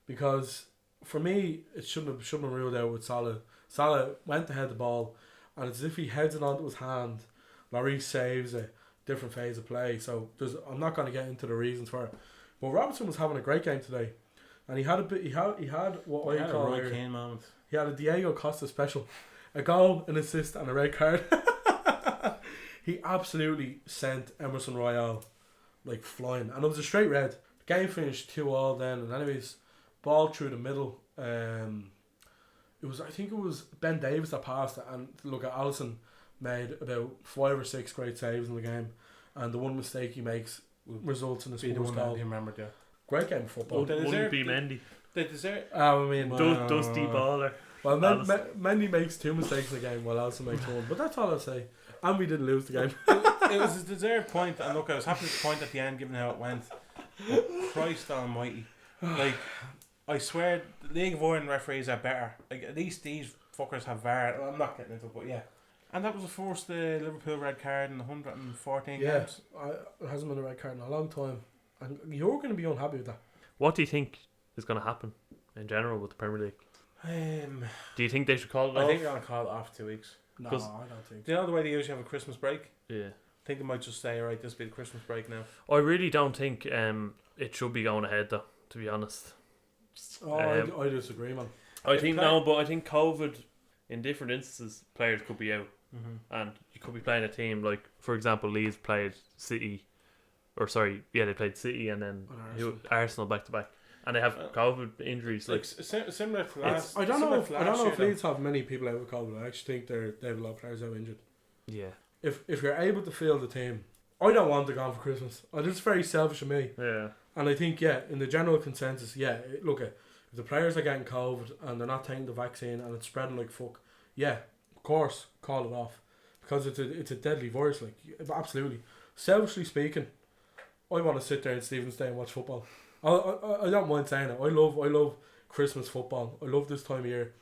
Because for me, it shouldn't have ruled out with Salah. Salah went to head the ball, and it's as if he heads it onto his hand. Lloris saves a different phase of play. So I'm not going to get into the reasons for it. But Robertson was having a great game today, and he had what I call Roy Keane moment. He had a Diego Costa special, a goal, an assist, and a red card. He absolutely sent Emerson Royale like flying, and it was a straight red. The game finished 2-2 then, and anyways, ball through the middle. I think it was Ben Davis that passed it, and look at Alisson made about 5 or 6 great saves in the game, and the one mistake he makes results in a Spurs goal. Remembered, yeah. Great game of football. Wouldn't be Mendy. They deserve. I mean, Dusty baller. well, Mendy makes 2 mistakes in the game, while Alisson makes 1. But that's all I'll say. And we didn't lose the game. It was a deserved point, and look, I was happy with the point at the end, given how it went. But Christ Almighty, like I swear, the League of Ireland referees are better. Like at least these fuckers have VAR. I'm not getting into it, but yeah. And that was the first Liverpool red card in 114 games. It hasn't been a red card in a long time, and you're going to be unhappy with that. What do you think is going to happen in general with the Premier League? Do you think they should call it I off? think they're going to call it off 2 weeks. No, I don't think. Do you know the way they usually have a Christmas break? Yeah. I think they might just say, alright, this will be the Christmas break now. I really don't think it should be going ahead though, to be honest. I disagree, man. I think COVID, in different instances, players could be out. And you could be playing a team like, for example, Leeds played City, they played City and then Arsenal back to back, and they have COVID injuries. Like similar to last. I don't know if year, Leeds have many people out with COVID. I actually think they have a lot of players out injured. Yeah. If you're able to field the team, I don't want to go for Christmas. It's very selfish of me. Yeah. And I think in the general consensus, look if the players are getting COVID and they're not taking the vaccine and it's spreading like fuck, of course, call it off, because it's a deadly virus. Like absolutely. Selfishly speaking, I want to sit there in Stephen's Day and watch football. I don't mind saying it. I love Christmas football. I love this time of year.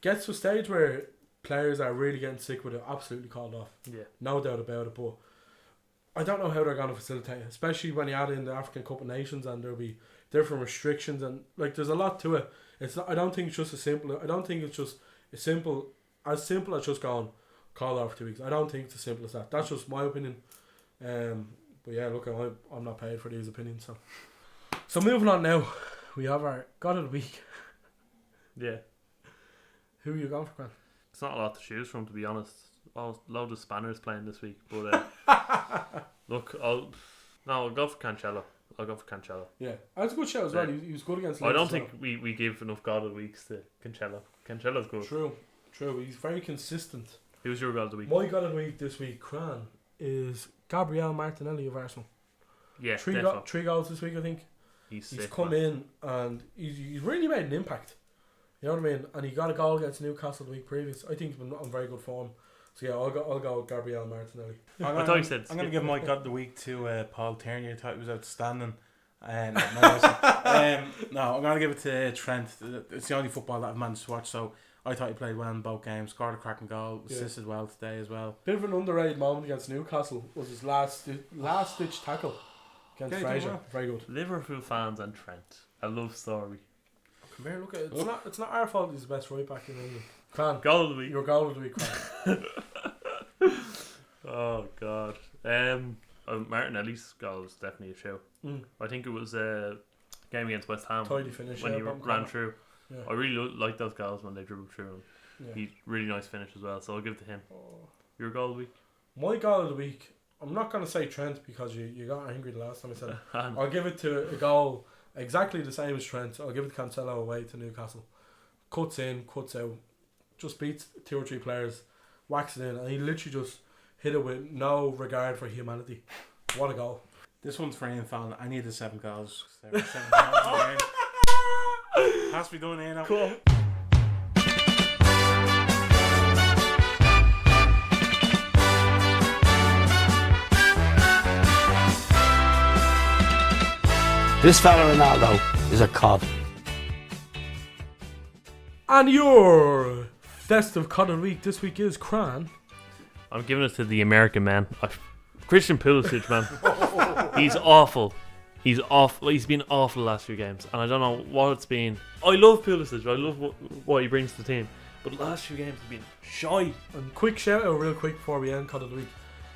Gets to a stage where players are really getting sick with it. Absolutely called off. Yeah, no doubt about it. But I don't know how they're going to facilitate it, especially when you add in the African Cup of Nations and there'll be different restrictions and like there's a lot to it. It's not. I don't think it's just as simple. I don't think it's just as simple as just going call off 2 weeks. I don't think it's as simple as that. That's just my opinion. But yeah, look, I'm not paid for these opinions. So moving on now, we have our God of the Week. Yeah. Who are you going for, Grant? It's not a lot to choose from, to be honest. A load of spanners playing this week, but look, I'll go for Cancelo. Yeah, that's a good show as well. He was good against. I don't think we give enough God of the Weeks to Cancelo. Cancelo's good. True. He's very consistent. Who's your God of the Week? My God of the Week this week, Cran, is Gabriel Martinelli of Arsenal. Yeah, three goals this week, I think. He's come in and he's really made an impact. You know what I mean? And he got a goal against Newcastle the week previous. I think he's been on very good form. So yeah, I'll go with Gabriel Martinelli. I thought you said. I'm going to give my God of the Week to Paul Tierney. I thought he was outstanding. No, I'm going to give it to Trent. It's the only football that I've managed to watch. So I thought he played well in both games. Scored a cracking goal. Assisted well today as well. Bit of an underrated moment against Newcastle was his last ditch tackle against Fraser. Well. Very good. Liverpool fans and Trent. A love story. Come here, look at it. It's not our fault he's the best right back in England. Cran, goal of the week. Your goal of the week, Cran. Oh God. Martinelli's goal was definitely a show. I think it was a game against West Ham Tidy finish, when yeah, he bomb ran corner. through. Yeah. I really like those goals when they dribble through him. Yeah. He really nice finish as well, so I'll give it to him. Your goal of the week? My goal of the week, I'm not going to say Trent because you got angry the last time I said it. I'll give it to a goal exactly the same as Trent. I'll give it to Cancelo away to Newcastle. Cuts in, cuts out, just beats 2 or 3 players, whacks it in, and he literally just hit it with no regard for humanity. What a goal. This one's for Ian Fallon. I need the 7 goals. There were 7 goals in the game. Has to be done, Ian. Cool. This fella Ronaldo is a cod. And your festive cod of the week this week is Cran. I'm giving it to the American man. Christian Pulisic, man. He's awful. He's awful. He's been awful the last few games, and I don't know what it's been. I love Pulisic. I love what he brings to the team, but the last few games have been shy. And quick shout out real quick before we end cod of the week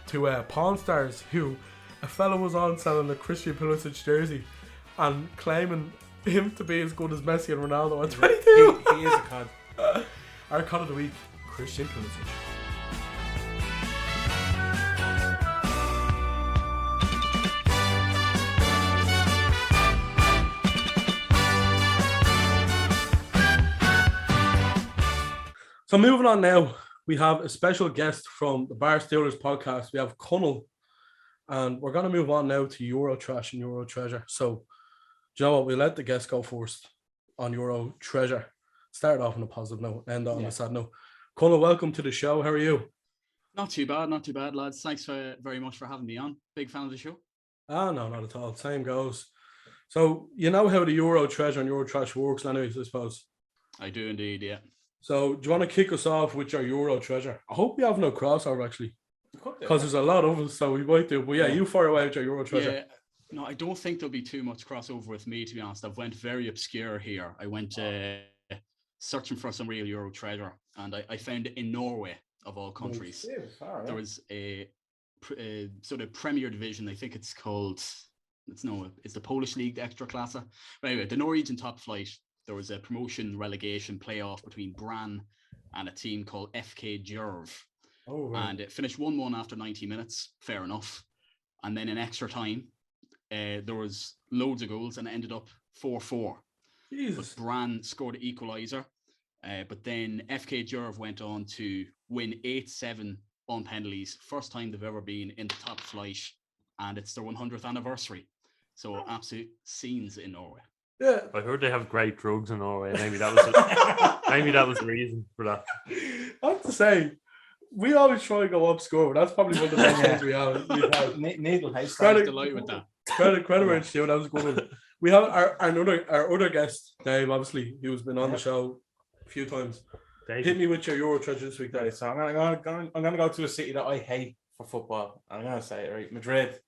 to Pawn Stars, who a fella was on selling a Christian Pulisic jersey and claiming him to be as good as Messi and Ronaldo at 22. He is a cod. Our cod of the week, Christian Pulisic. So moving on now, we have a special guest from the Bar Steelers podcast. We have Connell, and we're going to move on now to Euro Trash and Euro Treasure. So, do you know what? We'll let the guest go first on Euro Treasure. Start off on a positive note, end on a sad note. Connell, welcome to the show. How are you? Not too bad, lads. Thanks very much for having me on. Big fan of the show. No, not at all. Same goes. So, you know how the Euro Treasure and Euro Trash works, anyways, I suppose? I do indeed, yeah. So, do you want to kick us off with your Euro Treasure? I hope we have no crossover, actually, because there's a lot of us, so we might do. But yeah, you fire away with your Euro Treasure. Yeah, no, I don't think there'll be too much crossover with me, to be honest. I've went very obscure here. I went searching for some real Euro Treasure, and I found it in Norway, of all countries. There was a sort of Premier Division. I think it's called. It's the Polish League, the Ekstraklasa. But anyway, the Norwegian top flight. There was a promotion relegation playoff between Brann and a team called FK Djurv. Oh, right. And it finished 1-1 after 90 minutes. Fair enough. And then in extra time, there was loads of goals and it ended up 4-4. Jesus. But Brann scored the equaliser. But then FK Djurv went on to win 8-7 on penalties. First time they've ever been in the top flight. And it's their 100th anniversary. So absolute scenes in Norway. Yeah, I heard they have great drugs in Norway. Maybe that was the reason for that. I have to say, we always try to go obscure, but that's probably one of the best ones we have. Needle House. I'm delighted with that. Credit where it's due. That was a good one. We have our other guest, Dave, obviously, who's been on the show a few times. Dave. Hit me with your Euro Treasure this week, Dave. Right, so I'm gonna go to a city that I hate for football. I'm gonna say it right. Madrid,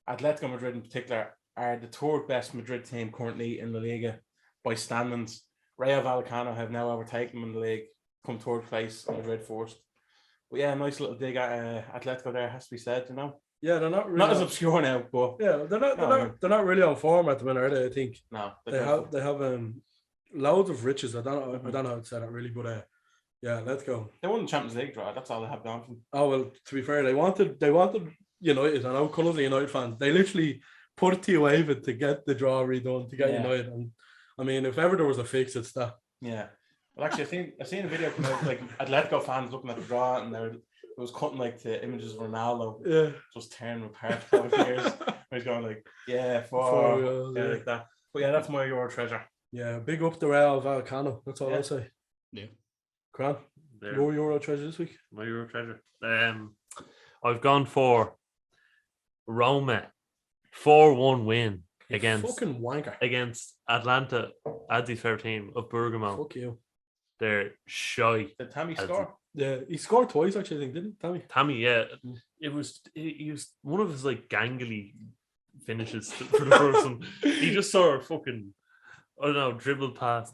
Atletico Madrid in particular, are the third best Madrid team currently in La Liga by standings. Rayo Vallecano have now overtaken them in the league, come third place, Madrid first. But yeah, nice little dig at Atletico there, has to be said, you know. Yeah, they're not really Not as obscure now, but yeah, they're not really on form at the minute, are they? I think no, they have loads of riches. I don't know how to say that really, but yeah, let's go. They won the Champions League draw. That's all they have gone from. Oh well, to be fair, they wanted United. I know Connell's a United fan. They literally put it to United to get the draw redone to get United. And I mean, if ever there was a fix, it's that. Yeah. Well, actually, I seen a video come out like Atletico fans looking at the draw, and it was cutting like the images of Ronaldo, just tearing them apart for 5 years. He's going like, like that. But yeah, that's my Euro Treasure. Yeah, big up the Rayo Vallecano. That's all I'll say. Yeah. Grant, your Euro Treasure this week? My Euro Treasure. I've gone for Roma 4-1 win against Atlanta, Adzi's fair team of Bergamo. Fuck you. They're shy. Did Tammy score? Yeah, he scored twice actually, I think, didn't Tammy? Tammy, yeah. He was one of his like gangly finishes for the first one. He just saw a fucking, I don't know, dribbled past.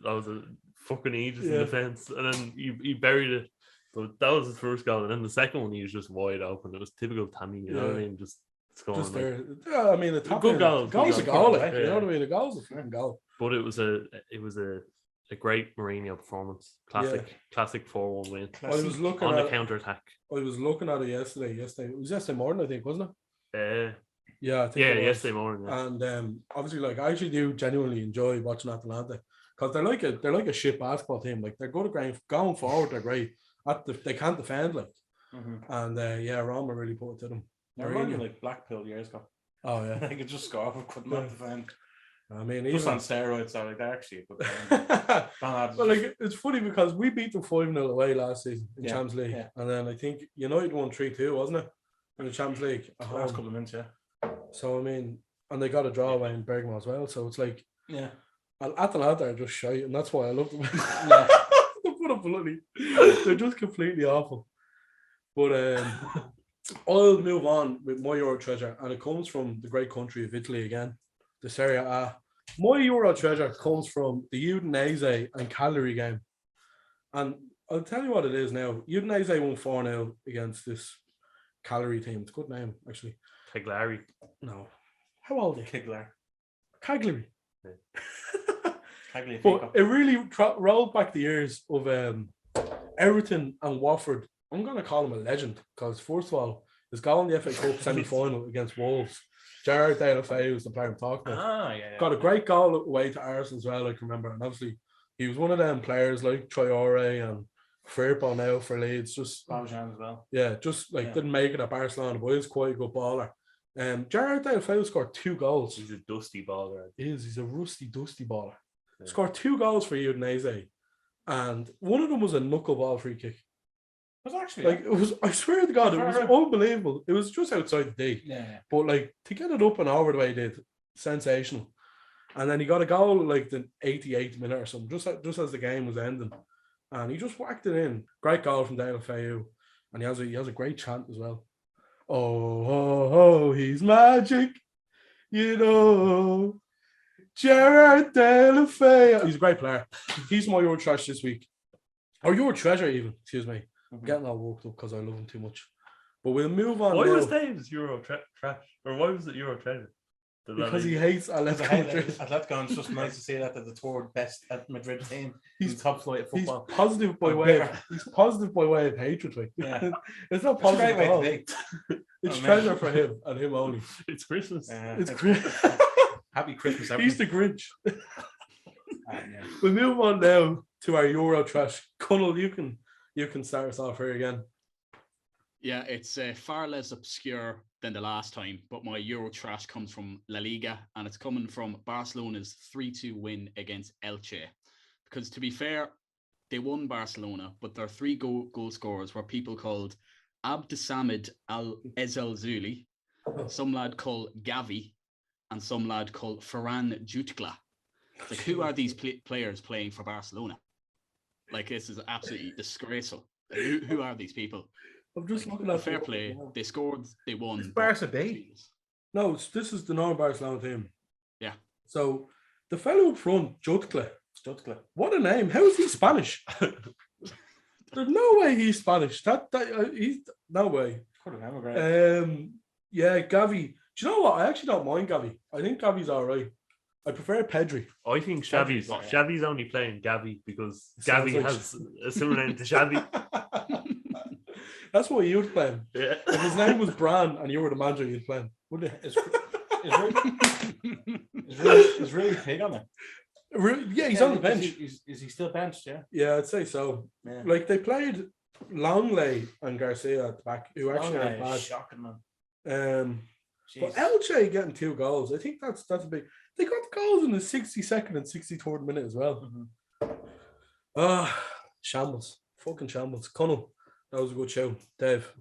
That was a fucking ages in defense, and then he buried it. But that was his first goal, and then the second one he was just wide open. It was typical Tammy, you know what I mean? Just scoring. Just like, there. Yeah, I mean, the top Good goal, Goal's a good goal, goal. like, you know Yeah. what I mean? A goal's a fucking goal. but it was a great Mourinho performance. Classic 4-1 win. I was looking on at the counter attack. I was looking at it yesterday. It was yesterday morning, I think, wasn't it? Yeah, I think it was. Yesterday morning. Yeah. And obviously, like, I actually do genuinely enjoy watching Atalanta because they're like a shit basketball team. Like, they're good at going forward. They're great. They can't defend, like. And Roma really put it to them. I remember like Blackpool years ago. Oh yeah, they could just score but could not defend. I mean, just even on steroids, so like they're actually a good but like, it's funny because we beat them 5-0 away last season in Champions League, and then I think United won 3-2, wasn't it, in the Champions League? Last couple of minutes, So I mean, and they got a draw away in Bergamo as well. So it's like, and Atalanta are just shite, and that's why I love them. They're just completely awful. But I'll move on with my Euro treasure, and it comes from the great country of Italy again, the Serie A. My Euro treasure comes from the Udinese and Cagliari game. And I'll tell you what it is now. Udinese won 4-0 against this Cagliari team. It's a good name, actually. Cagliari. No. How old are you? Cagliari. Cagliari. But it really rolled back the years of Everton and Watford. I'm going to call him a legend because, first of all, his goal in the FA Cup semi-final against Wolves, Gerard Deulofeu was the player I'm talking about. Got a great goal away to Arsenal as well, I can remember. And obviously, he was one of them players like Traore and Firpo now for Leeds. Just Babajan as well. Yeah, just like didn't make it at Barcelona, but he's quite a good baller. Gerard Deulofeu scored 2 goals. He's a dusty baller. He's a rusty, dusty baller. Yeah. Scored 2 goals for Udinese, and one of them was a knuckleball free kick. Was actually like it was. I swear to God, it was unbelievable. It was just outside the D. Yeah. But like to get it up and over the way he did, sensational. And then he got a goal like the 88th minute or something, just as the game was ending, and he just whacked it in. Great goal from Deulofeu, and he has a great chant as well. Oh, he's magic, you know. Gerard Deulofeu. He's a great player. He's my Euro trash this week, or Euro treasure even. Excuse me. I'm getting all worked up because I love him too much. But we'll move on. Why now. was Dave's Euro trash? Or why was it Euro treasure? Because he hates Atletico Madrid. Atletico, and it's just nice to see that they're the third best at Madrid team. He's top flight of football. He's positive by way of hatred. Like. Yeah. It's not positive at all. It's treasure for him and him only. It's Christmas. It's Christmas. Happy Christmas, everyone. He's the Grinch. We'll move on now to our Euro trash. Connell, you can start us off here again. Yeah, it's far less obscure than the last time, but my Euro trash comes from La Liga, and it's coming from Barcelona's 3-2 win against Elche. Because to be fair, they won Barcelona, but their 3 goal scorers were people called Abdesamid Al-Ezelzouli, some lad called Gavi, and some lad called Ferran Jutgla. Like, who are these players playing for Barcelona? Like, this is absolutely disgraceful. Who are these people? I'm just looking at fair play. They scored. They won. It's Barca B. No, this is the non-Barcelona team. Yeah. So the fellow up front, Jutgla. What a name! How is he Spanish? There's no way he's Spanish. He's no way. Yeah, Gavi. Do you know what? I actually don't mind Gavi. I think Gavi's all right. I prefer Pedri. I think Xavi's only playing Gavi because Gavi has a similar name to Xavi. That's what you'd play. Yeah. If his name was Bran and you were the manager, you'd play him, wouldn't it? Is really big on it. Yeah, he's on the bench. Is he still benched? Yeah. Yeah, I'd say so. Yeah. Like they played Longley and Garcia at the back, who actually aren't bad. Shocking, man. But Elche getting 2 goals, I think that's a big. They got the goals in the 62nd and 63rd minute as well. Shambles, fucking shambles. Connell, that was a good show. Dave,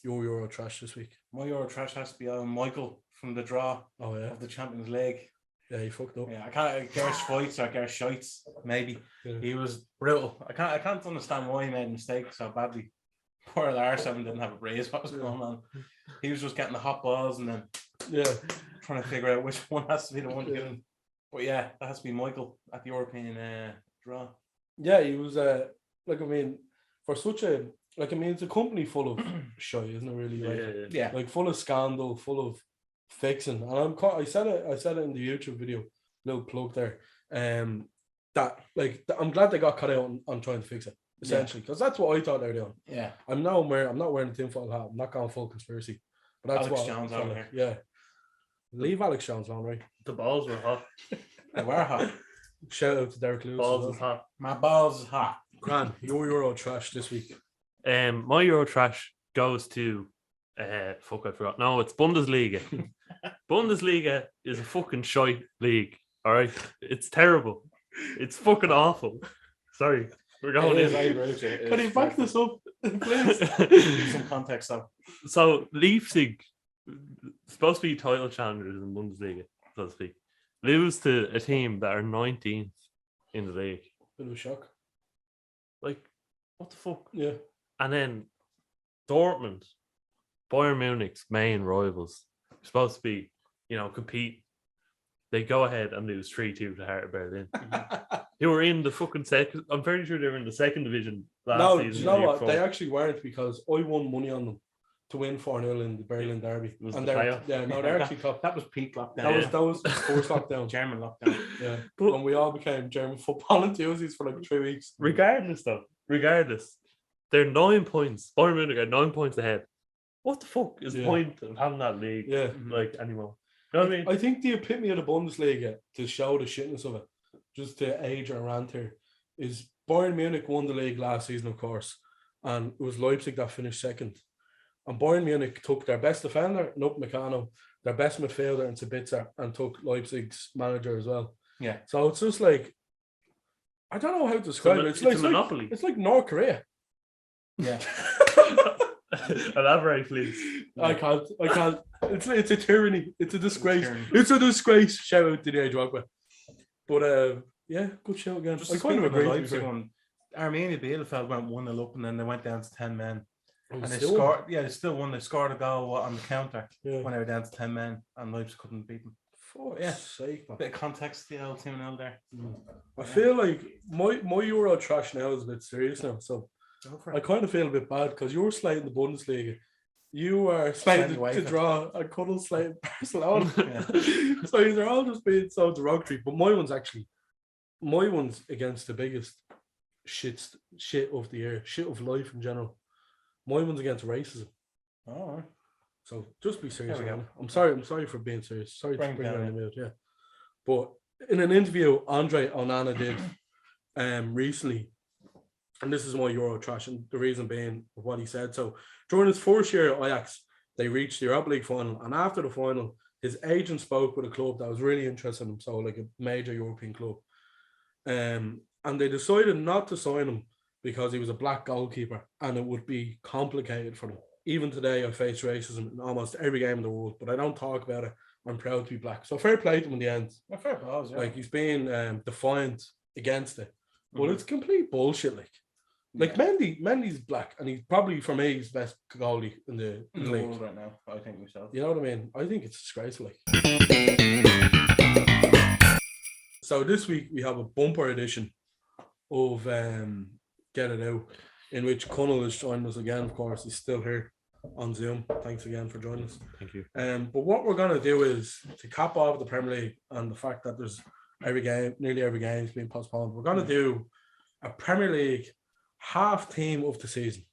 your Euro trash this week. My Euro trash has to be Michael from the draw of the Champions League. Yeah, he fucked up. Yeah, I can't. Gersh Fights or Gersh Shites, maybe. Yeah. He was brutal. I can't understand why he made a mistake so badly. Poor Larson didn't have a brace. What was going on? He was just getting the hot balls and then trying to figure out which one has to be the one given. But yeah, that has to be Michael at the European draw. Yeah, he was for such a Like, I mean, it's a company full of shit, isn't it? Really, like, Yeah. like full of scandal, full of fixing. And I said it in the YouTube video, little plug there. That like I'm glad they got cut out on trying to fix it essentially, because that's what I thought they were doing. Yeah. I'm not wearing a tinfoil hat. I'm not going full conspiracy, but that's Alex what Jones I felt over like. Yeah, leave Alex Jones alone, right? The balls were hot. They were hot. Shout out to Derek Lewis. Balls as is well. hot. My balls is hot. Gran, your Euro trash this week. My Euro trash goes to fuck, I forgot. No, it's Bundesliga. Bundesliga is a fucking shite league. All right, it's terrible. It's fucking awful. Sorry, we're going in. Can you back this up, please? Give some context though. So Leipzig, supposed to be title challengers in Bundesliga, so to speak, lose to a team that are 19th in the league. Bit of a shock. Like, what the fuck? Yeah. And then Dortmund, Bayern Munich's main rivals, supposed to be, compete. They go ahead and lose 3-2 to Hertha Berlin. Who were in the fucking second. I'm very sure they were in the second division last season. Do you know what? They actually weren't, because I won money on them to win 4-0 in the Berlin derby. And they're actually top. That was peak lockdown. That was first lockdown. German lockdown. Yeah. But we all became German football enthusiasts for like 3 weeks. Regardless, they're 9 points. Bayern Munich are 9 points ahead. What the fuck is the point of having that league anymore? You know what I mean? I think the epitome of the Bundesliga, to show the shitness of it, just to age our rant here, is Bayern Munich won the league last season, of course, and it was Leipzig that finished second. And Bayern Munich took their best defender, Nup Meccano, their best midfielder, and Sabitzer, and took Leipzig's manager as well. Yeah. So it's just like, I don't know how to describe it. It's a monopoly. It's like North Korea. Yeah. Elaborate, please. I can't. It's a tyranny. It's a disgrace. It's a disgrace. Shout out to the Drogba. But yeah, good show again. Just I kind of agree. Leipzig one. Arminia Bielefeld went 1-0 up, and then they went down to 10 men. And they still scored. Yeah, they still won. They scored a goal on the counter Yeah. when they were down to 10 men, and Leipzig couldn't beat them. For Yeah. sake, man. Bit of context to the old team and there. I feel like my Euro trash now is a bit serious now. So I kind of feel a bit bad, because you were slating the Bundesliga. You are slated to draw a cuddle slate Barcelona. So they're all just being so derogatory. But my one's against the biggest shit of the year, shit of life in general. My one's against racism. Oh, so just be serious. There we go. I'm sorry for being serious. Sorry to bring down down the mood. Yeah, but in an interview Andre Onana did recently, and this is my Euro trash, and the reason being what he said. So during his first year at Ajax, they reached the Europa League final, and after the final, his agent spoke with a club that was really interested in him, so like a major European club, and they decided not to sign him because he was a black goalkeeper, and it would be complicated for them. Even today, I face racism in almost every game in the world, but I don't talk about it. I'm proud to be black. So fair play to him in the end. fair play. Yeah. Like, he's being defiant against it, but it's complete bullshit. Like Mendy's black, and he's probably, for me, he's best goalie in the league world right now. I think myself. You know what I mean? I think it's disgraceful. So this week we have a bumper edition of Get It Out, in which Connell is joining us again. Of course, he's still here on Zoom. Thanks again for joining us. Thank you. But what we're going to do is, to cap off the Premier League and the fact that there's nearly every game is being postponed, we're going to do a Premier League half team of the season,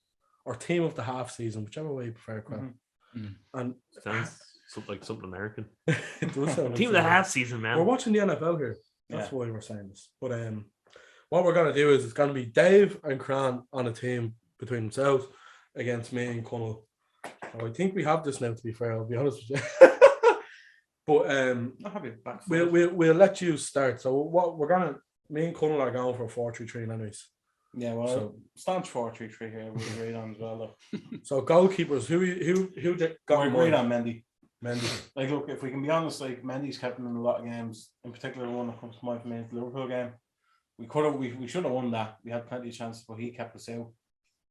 or team of the half season, whichever way you prefer. And sounds like something American. It does sound team of the half season, man. We're watching the NFL here. That's why we're saying this. But what we're going to do is, it's going to be Dave and Cran on a team between themselves against me and Connell. So I think we have this now, to be fair, I'll be honest with you. But I'll have you back. We'll let you start. So what we're going to, me and Connell are going for a 4-3-3 anyways. Yeah, well, staunch 4-3-3 here. We agreed on as well, though. So goalkeepers, who got agreed on Mendy. Mendy. Like, look, if we can be honest, like, Mendy's kept him in a lot of games. In particular, the one that comes to mind for me is the Liverpool game. We should have won that. We had plenty of chances, but he kept us out.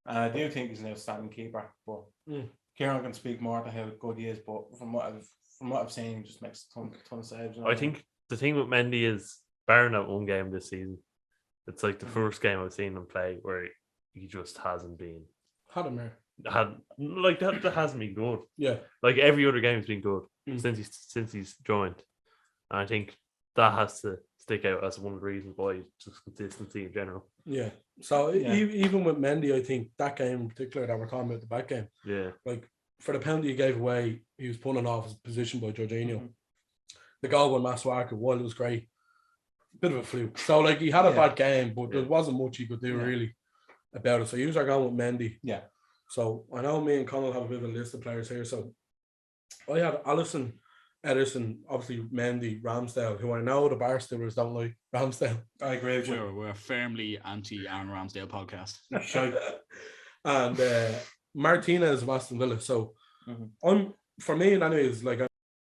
And I do think he's an outstanding keeper. But Kieran can speak more to how good he is. But from what I've seen, he just makes a ton of saves. I think the thing with Mendy is, barring that one game this season, it's like the first game I've seen him play where he just hasn't been Hadamir. That hasn't been good. Yeah. Like every other game's been good Mm. since he's joined. And I think that has to stick out as one of the reasons why just consistency in general. Yeah. So even with Mendy, I think that game in particular that we're talking about, the back game, Yeah. like for the penalty he gave away, he was pulling off his position by Jorginho. Mm-hmm. The goal by Masuaku, while it was great, bit of a fluke. So like he had a bad game, but there wasn't much he could do really about it. So you are going with Mendy. Yeah. So I know me and Connell have a bit of a list of players here. So I had Alisson, Edison, obviously Mendy, Ramsdale, who I know the Barstillers don't like. Ramsdale. I agree with you. We're a firmly anti-Aaron Ramsdale podcast. And Martinez of Aston Villa. So for me, anyways, like